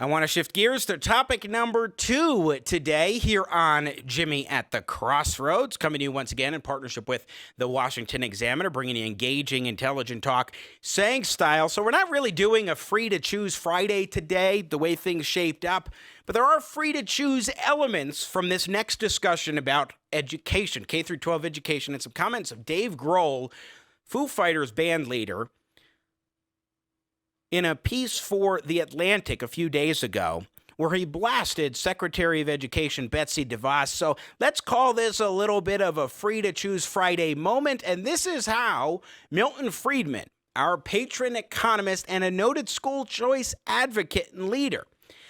I want to shift gears to topic number 2 today here on Jimmy at the Crossroads, coming to you once again in partnership with the Washington Examiner, bringing you engaging, intelligent talk, saying style. So we're not really doing a free-to-choose Friday today, the way things shaped up, but there are free-to-choose elements from this next discussion about education, K-12 education, and some comments of Dave Grohl, Foo Fighters band leader, in a piece for The Atlantic a few days ago, where he blasted Secretary of Education Betsy DeVos. So let's call this a little bit of a free-to-choose Friday moment, and this is how Milton Friedman, our patron economist and a noted school choice advocate and leader,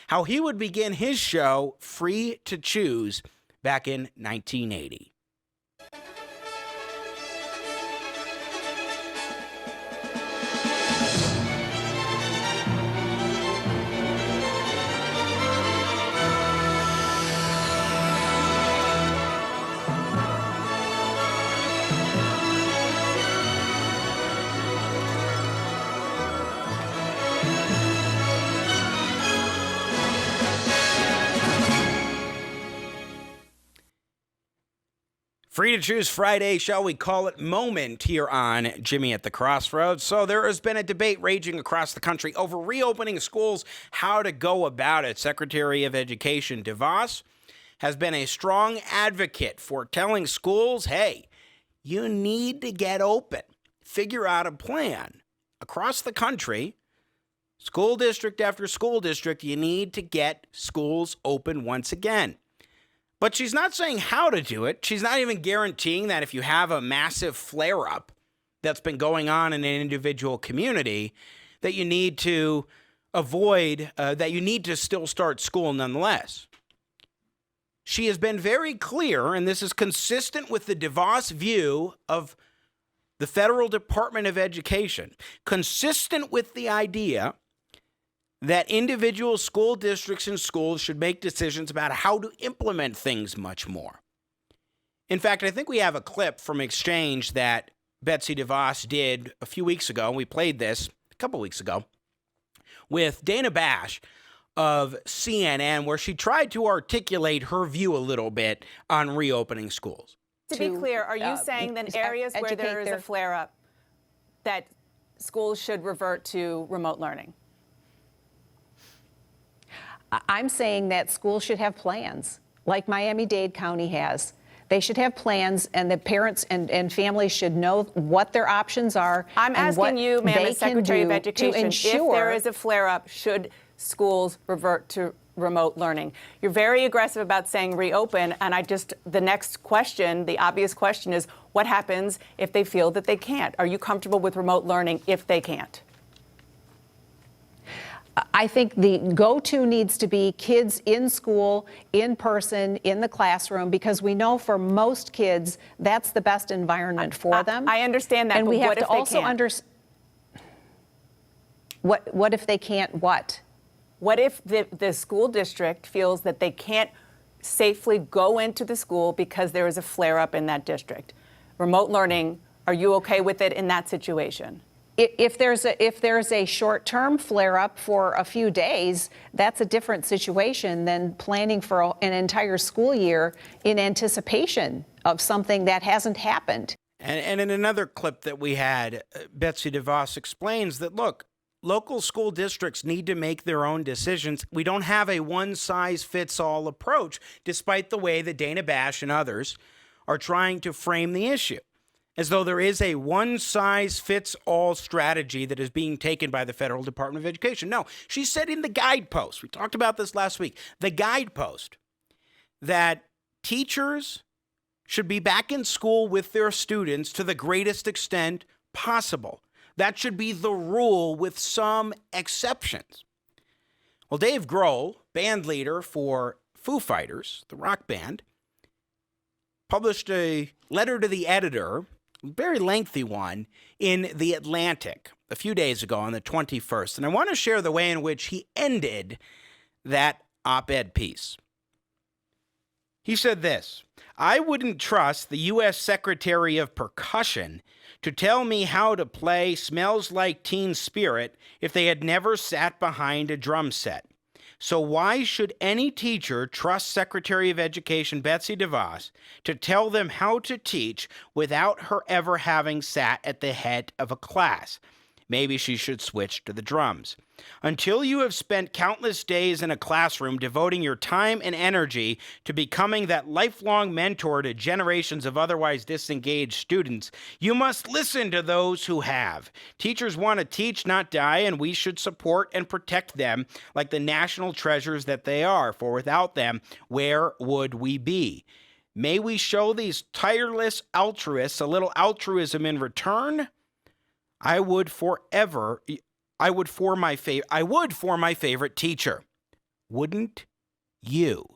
how he would begin his show, Free to Choose, back in 1980. Free to Choose Friday, shall we call it, moment here on Jimmy at the Crossroads. So there has been a debate raging across the country over reopening schools, how to go about it. Secretary of Education DeVos has been a strong advocate for telling schools, hey, you need to get open. Figure out a plan. Across the country, school district after school district, you need to get schools open once again. But she's not saying how to do it. She's not even guaranteeing that if you have a massive flare-up that's been going on in an individual community, that you need to avoid, that you need to still start school nonetheless. She has been very clear, and this is consistent with the DeVos view of the Federal Department of Education, consistent with the idea that individual school districts and schools should make decisions about how to implement things much more. In fact, I think we have a clip from an exchange that Betsy DeVos did a few weeks ago, and we played this a couple weeks ago, with Dana Bash of CNN, where she tried to articulate her view a little bit on reopening schools. To be clear, are you saying that areas where there is a flare-up, that schools should revert to remote learning? I'm saying that schools should have plans, like Miami-Dade County has. They should have plans, and the parents and families should know what their options are. I'm asking you, ma'am, as Secretary of Education, if there is a flare-up, should schools revert to remote learning? You're very aggressive about saying reopen, and the next question, the obvious question is, what happens if they feel that they can't? Are you comfortable with remote learning if they can't? I think the go-to needs to be kids in school, in person, in the classroom, because we know for most kids that's the best environment for them. I understand that, and but we have what to if they also can't? understand what if they can't what? What if the school district feels that they can't safely go into the school because there is a flare-up in that district? Remote learning, are you okay with it in that situation? If there's a short-term flare-up for a few days, that's a different situation than planning for an entire school year in anticipation of something that hasn't happened. And in another clip that we had, Betsy DeVos explains that, look, local school districts need to make their own decisions. We don't have a one-size-fits-all approach, despite the way that Dana Bash and others are trying to frame the issue, as though there is a one-size-fits-all strategy that is being taken by the Federal Department of Education. No, she said in the guidepost, we talked about this last week, the guidepost, that teachers should be back in school with their students to the greatest extent possible. That should be the rule with some exceptions. Well, Dave Grohl, band leader for Foo Fighters, the rock band, published a letter to the editor, a very lengthy one, in The Atlantic a few days ago on the 21st. And I want to share the way in which he ended that op-ed piece. He said this: I wouldn't trust the U.S. Secretary of Percussion to tell me how to play Smells Like Teen Spirit if they had never sat behind a drum set. So why should any teacher trust Secretary of Education Betsy DeVos to tell them how to teach without her ever having sat at the head of a class? Maybe she should switch to the drums. Until you have spent countless days in a classroom devoting your time and energy to becoming that lifelong mentor to generations of otherwise disengaged students, you must listen to those who have. Teachers want to teach, not die, and we should support and protect them like the national treasures that they are, for without them, where would we be? May we show these tireless altruists a little altruism in return? I would for my favorite teacher. Wouldn't you?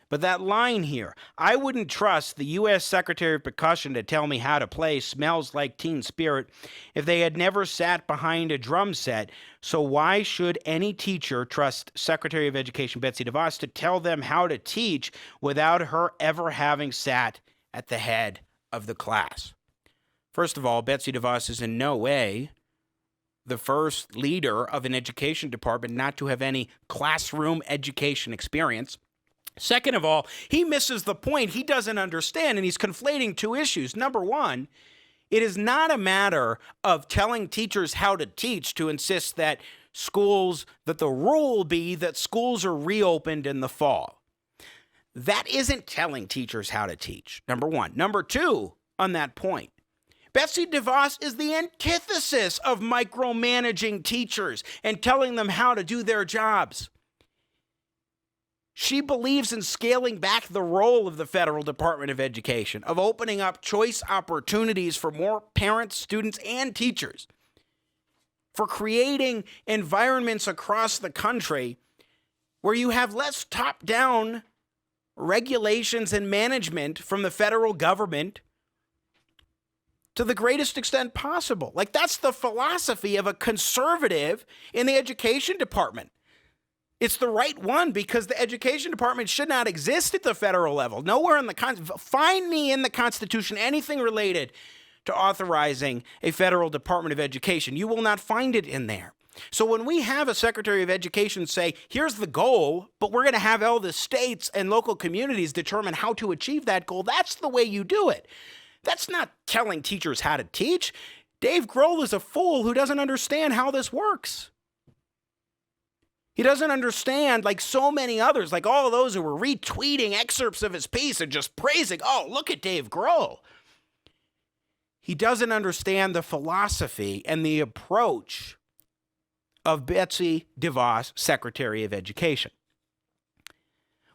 But that line here, I wouldn't trust the U.S. Secretary of Percussion to tell me how to play Smells Like Teen Spirit if they had never sat behind a drum set. So why should any teacher trust Secretary of Education Betsy DeVos to tell them how to teach without her ever having sat at the head of the class? First of all, Betsy DeVos is in no way the first leader of an education department not to have any classroom education experience. Second of all, he misses the point. He doesn't understand, and he's conflating two issues. Number one, it is not a matter of telling teachers how to teach to insist that the rule be that schools are reopened in the fall. That isn't telling teachers how to teach, number one. Number two, on that point, Betsy DeVos is the antithesis of micromanaging teachers and telling them how to do their jobs. She believes in scaling back the role of the Federal Department of Education, of opening up choice opportunities for more parents, students, and teachers, for creating environments across the country where you have less top-down regulations and management from the federal government to the greatest extent possible. Like, that's the philosophy of a conservative in the education department. It's the right one because the education department should not exist at the federal level. Nowhere in find me in the Constitution anything related to authorizing a federal Department of Education. You will not find it in there. So when we have a Secretary of Education say, here's the goal, but we're going to have all the states and local communities determine how to achieve that goal, that's the way you do it. That's not telling teachers how to teach. Dave Grohl is a fool who doesn't understand how this works. He doesn't understand, like so many others, like all of those who were retweeting excerpts of his piece and just praising, oh, look at Dave Grohl. He doesn't understand the philosophy and the approach of Betsy DeVos, Secretary of Education.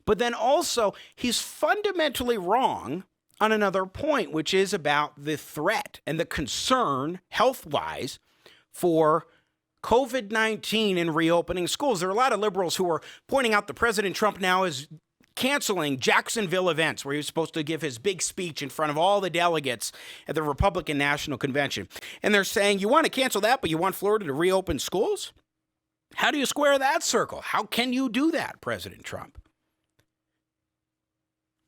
But then also, he's fundamentally wrong on another point, which is about the threat and the concern health-wise for COVID-19 in reopening schools. There are a lot of liberals who are pointing out that President Trump now is canceling Jacksonville events where he was supposed to give his big speech in front of all the delegates at the Republican National Convention. And they're saying, you want to cancel that, but you want Florida to reopen schools? How do you square that circle? How can you do that, President Trump?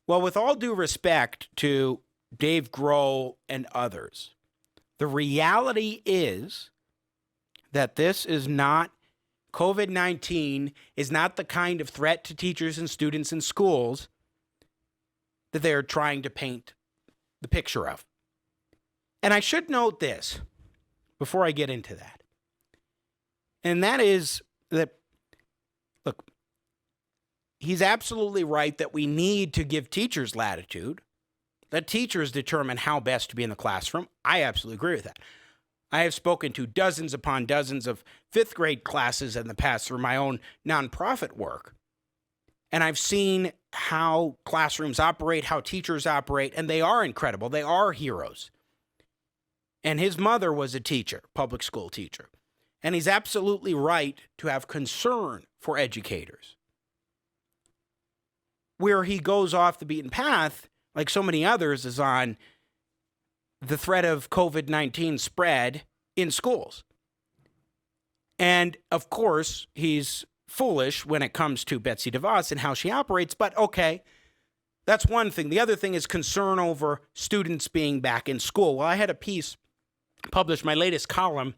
Well, with all due respect to Dave Grohl and others, the reality is that this is not, COVID-19 is not the kind of threat to teachers and students in schools that they're trying to paint the picture of. And I should note this before I get into that. And that is that, look, he's absolutely right that we need to give teachers latitude. Let teachers determine how best to be in the classroom. I absolutely agree with that. I have spoken to dozens upon dozens of fifth grade classes in the past through my own nonprofit work. And I've seen how classrooms operate, how teachers operate, and they are incredible. They are heroes. And his mother was a teacher, public school teacher. And he's absolutely right to have concern for educators. Where he goes off the beaten path, like so many others, is on the threat of COVID-19 spread in schools. And of course, he's foolish when it comes to Betsy DeVos and how she operates, but okay, that's one thing. The other thing is concern over students being back in school. Well, I had a piece published, my latest column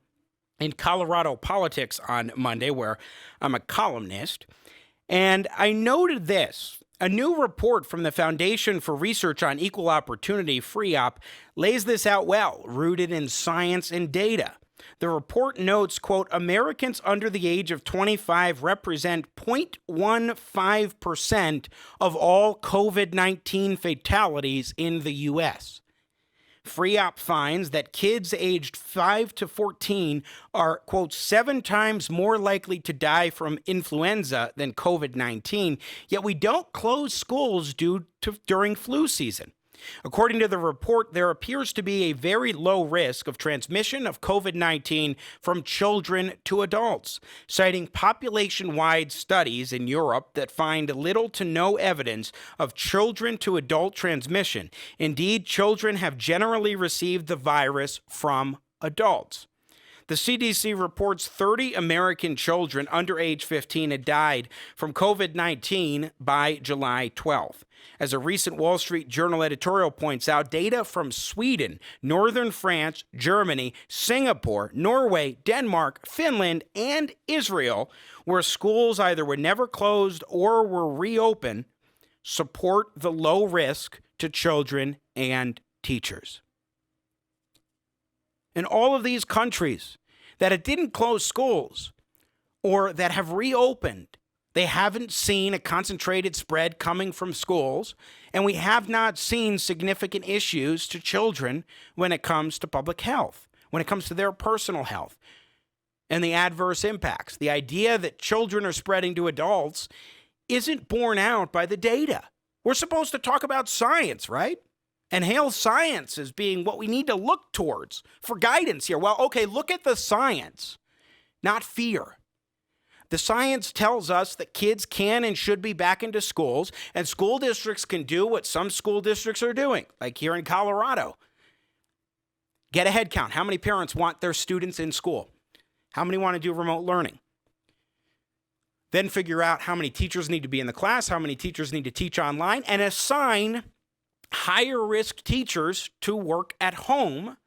in Colorado Politics on Monday, where I'm a columnist, And I noted this. A new report from the Foundation for Research on Equal Opportunity, FREOP, lays this out well, rooted in science and data. The report notes, quote, Americans under the age of 25 represent 0.15% of all COVID-19 fatalities in the U.S. FREOP finds that kids aged 5 to 14 are, quote, 7 times more likely to die from influenza than COVID-19, yet we don't close schools during flu season. According to the report, there appears to be a very low risk of transmission of COVID-19 from children to adults, citing population-wide studies in Europe that find little to no evidence of children to adult transmission. Indeed, children have generally received the virus from adults. The CDC reports 30 American children under age 15 had died from COVID-19 by July 12th. As a recent Wall Street Journal editorial points out, data from Sweden, northern France, Germany, Singapore, Norway, Denmark, Finland, and Israel, where schools either were never closed or were reopened, support the low risk to children and teachers. In all of these countries that didn't close schools or that have reopened, they haven't seen a concentrated spread coming from schools, and we have not seen significant issues to children when it comes to public health, when it comes to their personal health and the adverse impacts. The idea that children are spreading to adults isn't borne out by the data. We're supposed to talk about science, right? And hail science as being what we need to look towards for guidance here. Well, okay, look at the science, not fear. The science tells us that kids can and should be back into schools, and school districts can do what some school districts are doing, like here in Colorado. Get a head count. How many parents want their students in school? How many want to do remote learning? Then figure out how many teachers need to be in the class, how many teachers need to teach online, and assign higher risk teachers to work at home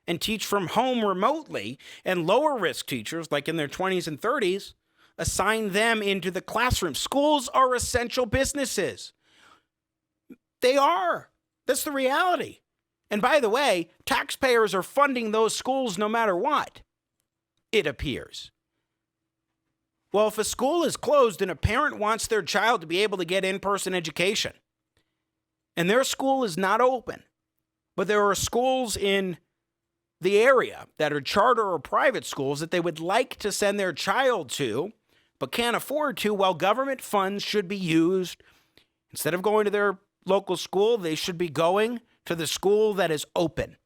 and teach from home remotely, and lower risk teachers, like in their 20s and 30s, assign them into the classroom. Schools are essential businesses. They are. That's the reality. And by the way, taxpayers are funding those schools no matter what, it appears. Well, if a school is closed and a parent wants their child to be able to get in-person education, and their school is not open, but there are schools in the area that are charter or private schools that they would like to send their child to, but can't afford to, well, government funds should be used. Instead of going to their local school, they should be going to the school that is open.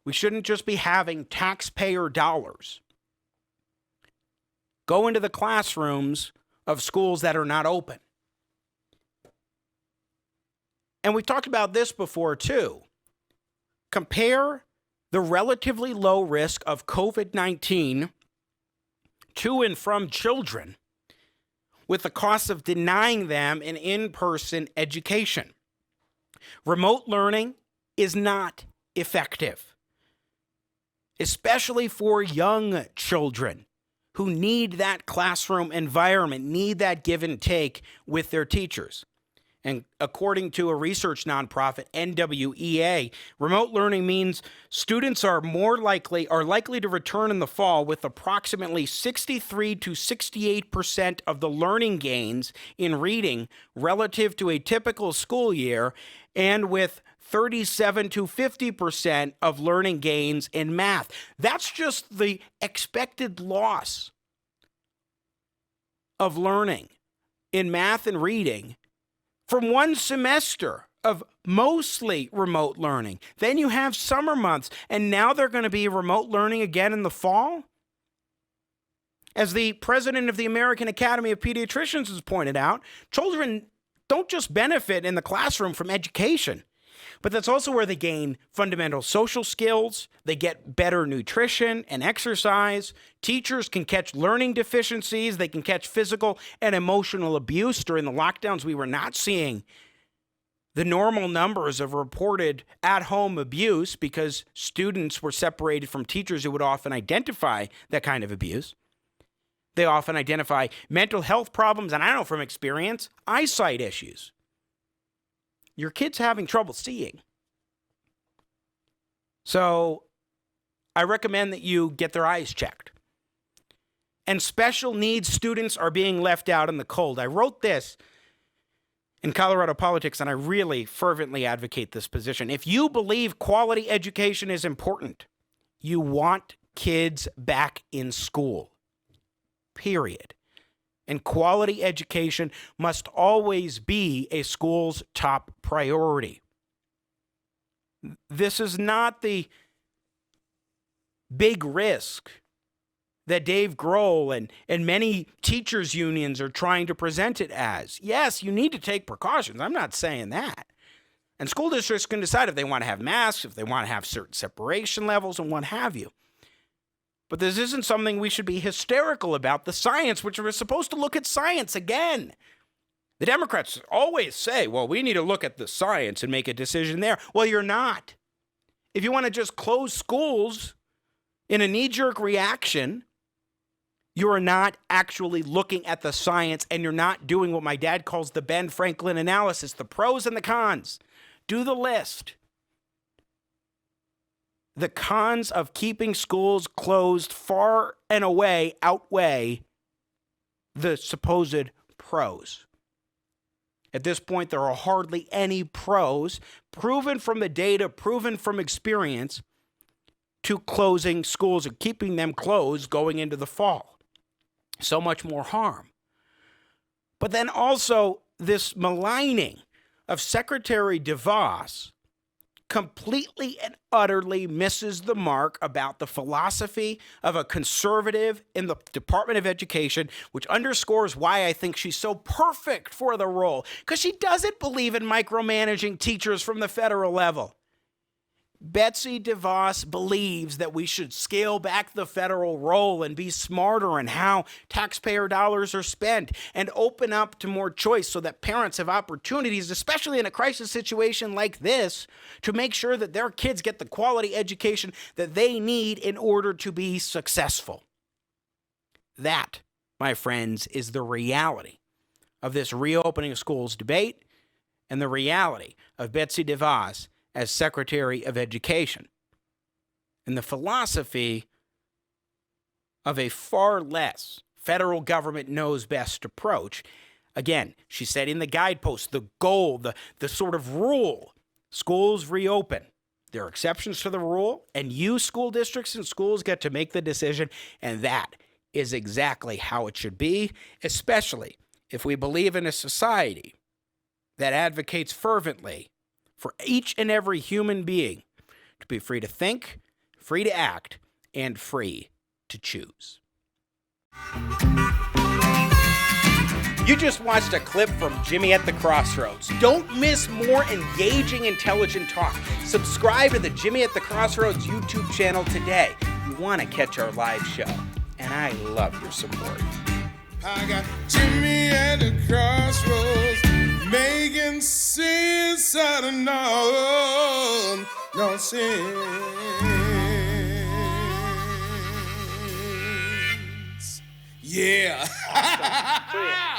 We shouldn't just be having taxpayer dollars go into the classrooms of schools that are not open. And we've talked about this before, too. Compare the relatively low risk of COVID-19 to and from children with the cost of denying them an in-person education. Remote learning is not effective, especially for young children who need that classroom environment, need that give and take with their teachers. And according to a research nonprofit, NWEA, remote learning means students are likely to return in the fall with approximately 63 to 68% of the learning gains in reading relative to a typical school year, and with 37 to 50% of learning gains in math. That's just the expected loss of learning in math and reading from one semester of mostly remote learning. Then you have summer months, and now they're going to be remote learning again in the fall? As the president of the American Academy of Pediatricians has pointed out, children don't just benefit in the classroom from education, but that's also where they gain fundamental social skills, they get better nutrition and exercise, teachers can catch learning deficiencies, they can catch physical and emotional abuse. During the lockdowns, we were not seeing the normal numbers of reported at-home abuse because students were separated from teachers who would often identify that kind of abuse. They often identify mental health problems, and I know from experience, eyesight issues. Your kid's having trouble seeing. So I recommend that you get their eyes checked. And special needs students are being left out in the cold. I wrote this in Colorado Politics, and I really fervently advocate this position. If you believe quality education is important, you want kids back in school, period. And quality education must always be a school's top priority. This is not the big risk that Dave Grohl and many teachers' unions are trying to present it as. Yes, you need to take precautions. I'm not saying that. And school districts can decide if they want to have masks, if they want to have certain separation levels, and what have you. But this isn't something we should be hysterical about. The science, which we're supposed to look at science again. The Democrats always say, well, we need to look at the science and make a decision there. Well, you're not. If you want to just close schools in a knee-jerk reaction, you're not actually looking at the science, and you're not doing what my dad calls the Ben Franklin analysis, the pros and the cons. Do the list. The cons of keeping schools closed far and away outweigh the supposed pros. At this point, there are hardly any pros, proven from the data, proven from experience, to closing schools and keeping them closed going into the fall. So much more harm. But then also this maligning of Secretary DeVos completely and utterly misses the mark about the philosophy of a conservative in the Department of Education, which underscores why I think she's so perfect for the role, because she doesn't believe in micromanaging teachers from the federal level. Betsy DeVos believes that we should scale back the federal role and be smarter in how taxpayer dollars are spent and open up to more choice so that parents have opportunities, especially in a crisis situation like this, to make sure that their kids get the quality education that they need in order to be successful. That, my friends, is the reality of this reopening of schools debate and the reality of Betsy DeVos as Secretary of Education, and the philosophy of a far less federal government knows best approach. Again, she's setting the guideposts, the goal, the sort of rule. Schools reopen. There are exceptions to the rule, and you school districts and schools get to make the decision, and that is exactly how it should be, especially if we believe in a society that advocates fervently for each and every human being to be free to think, free to act, and free to choose. You just watched a clip from Jimmy at the Crossroads. Don't miss more engaging, intelligent talk. Subscribe to the Jimmy at the Crossroads YouTube channel today. You want to catch our live show. And I love your support. I got Jimmy at the Crossroads, making sense out of no sense. Yeah. Awesome.